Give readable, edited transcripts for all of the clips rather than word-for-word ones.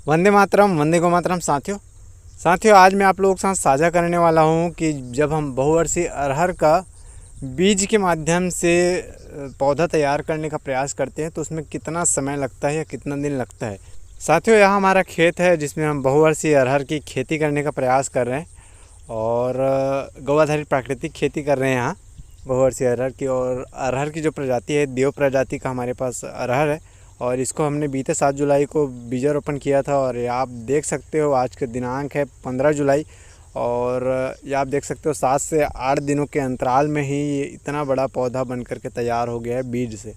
वंदे मातरम, वंदे गो मातरम। साथियों आज मैं आप लोगों के साथ साझा करने वाला हूं कि जब हम बहुवर्षीय अरहर का बीज के माध्यम से पौधा तैयार करने का प्रयास करते हैं तो उसमें कितना समय लगता है या कितना दिन लगता है। साथियों यहाँ हमारा खेत है जिसमें हम बहुवर्षीय अरहर की खेती करने का प्रयास कर रहे हैं और गौ आधारित प्राकृतिक खेती कर रहे हैं यहाँ बहुवर्षीय अरहर की। और अरहर की जो प्रजाति है देव प्रजाति का हमारे पास अरहर है और इसको हमने बीते 7 जुलाई को बीजारोपण किया था। और ये आप देख सकते हो आज के दिनांक है 15 जुलाई और ये आप देख सकते हो 7 से 8 दिनों के अंतराल में ही ये इतना बड़ा पौधा बन करके तैयार हो गया है बीज से।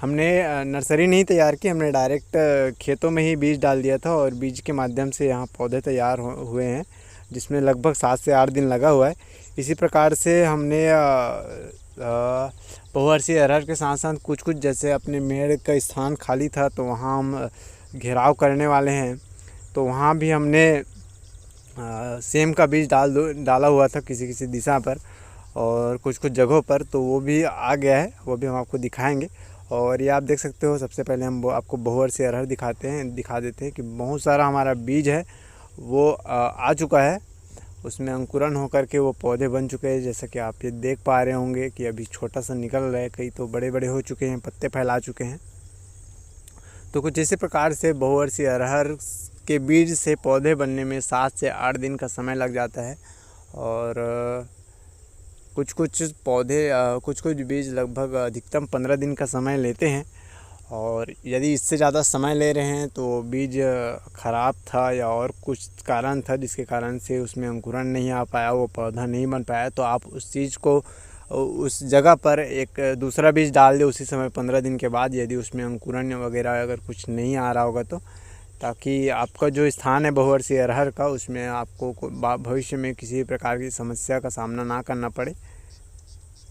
हमने नर्सरी नहीं तैयार की, हमने डायरेक्ट खेतों में ही बीज डाल दिया था और बीज के माध्यम से यहाँ पौधे तैयार हुए हैं जिसमें लगभग 7 से 8 दिन लगा हुआ है। इसी प्रकार से हमने बहुवर्षीय अरहर के साथ साथ कुछ जैसे अपने मेड़ का स्थान खाली था तो वहाँ हम घेराव करने वाले हैं, तो वहाँ भी हमने सेम का बीज डाला हुआ था किसी दिशा पर और कुछ जगहों पर, तो वो भी आ गया है, वो भी हम आपको दिखाएंगे। और ये आप देख सकते हो, सबसे पहले हम आपको बहुवर्षीय अरहर दिखा देते हैं कि बहुत सारा हमारा बीज है वो आ चुका है, उसमें अंकुरण होकर के वो पौधे बन चुके हैं। जैसा कि आप ये देख पा रहे होंगे कि अभी छोटा सा निकल रहा है, कई तो बड़े बड़े हो चुके हैं, पत्ते फैला चुके हैं। तो कुछ इसी प्रकार से बहुवर्षीय अरहर के बीज से पौधे बनने में 7 से 8 दिन का समय लग जाता है। और कुछ पौधे कुछ बीज लगभग अधिकतम 15 दिन का समय लेते हैं। और यदि इससे ज़्यादा समय ले रहे हैं तो बीज ख़राब था या और कुछ कारण था जिसके कारण से उसमें अंकुरण नहीं आ पाया, वो पौधा नहीं बन पाया, तो आप उस चीज़ को उस जगह पर एक दूसरा बीज डाल दें उसी समय 15 दिन के बाद, यदि उसमें अंकुरण वगैरह अगर कुछ नहीं आ रहा होगा तो, ताकि आपका जो स्थान है बहुवर्षीय अरहर का उसमें आपको भविष्य में किसी प्रकार की समस्या का सामना ना करना पड़े।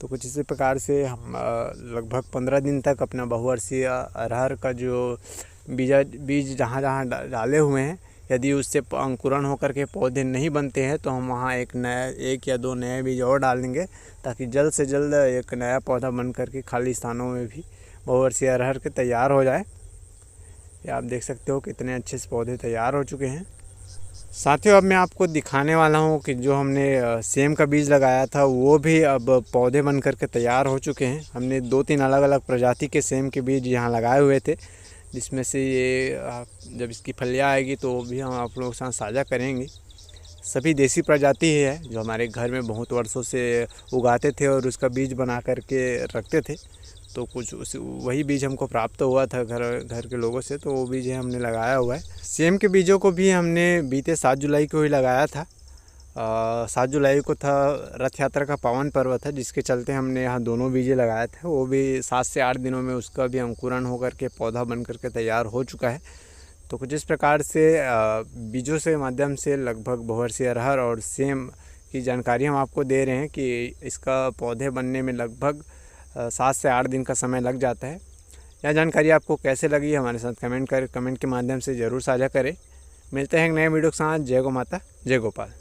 तो कुछ इसी प्रकार से हम लगभग 15 दिन तक अपना बहुवर्षीय अरहर का जो बीज जहाँ डाले हुए हैं, यदि उससे अंकुरण होकर के पौधे नहीं बनते हैं तो हम वहाँ एक या दो नए बीज और डालेंगे ताकि जल्द से जल्द एक नया पौधा बन करके खाली स्थानों में भी बहुवर्षीय अरहर के तैयार हो जाए। ये आप देख सकते हो कितने अच्छे से पौधे तैयार हो चुके हैं। साथियों अब मैं आपको दिखाने वाला हूँ कि जो हमने सेम का बीज लगाया था वो भी अब पौधे बन करके तैयार हो चुके हैं। हमने 2-3 अलग अलग प्रजाति के सेम के बीज यहाँ लगाए हुए थे, जिसमें से ये जब इसकी फलियाँ आएगी तो वो भी हम आप लोगों के साथ साझा करेंगे। सभी देसी प्रजाति है जो हमारे घर में बहुत वर्षों से उगाते थे और उसका बीज बना करके रखते थे, तो कुछ वही बीज हमको प्राप्त हुआ था घर के लोगों से, तो वो बीज हमने लगाया हुआ है। सेम के बीजों को भी हमने बीते 7 जुलाई को ही लगाया था। 7 जुलाई को था रथ यात्रा का पावन पर्व था, जिसके चलते हमने यहाँ दोनों बीजे लगाए थे। वो भी 7 से 8 दिनों में उसका भी अंकुरण होकर के पौधा बन करके तैयार हो चुका है। तो कुछ इस प्रकार से बीजों से माध्यम से लगभग बहुवर्षीय अरहर और सेम की जानकारी हम आपको दे रहे हैं कि इसका पौधे बनने में लगभग 7 से 8 दिन का समय लग जाता है। यह जानकारी आपको कैसे लगी हमारे साथ कमेंट के माध्यम से ज़रूर साझा करें। मिलते हैं एक नए वीडियो के साथ। जय गौ माता, जय गोपाल।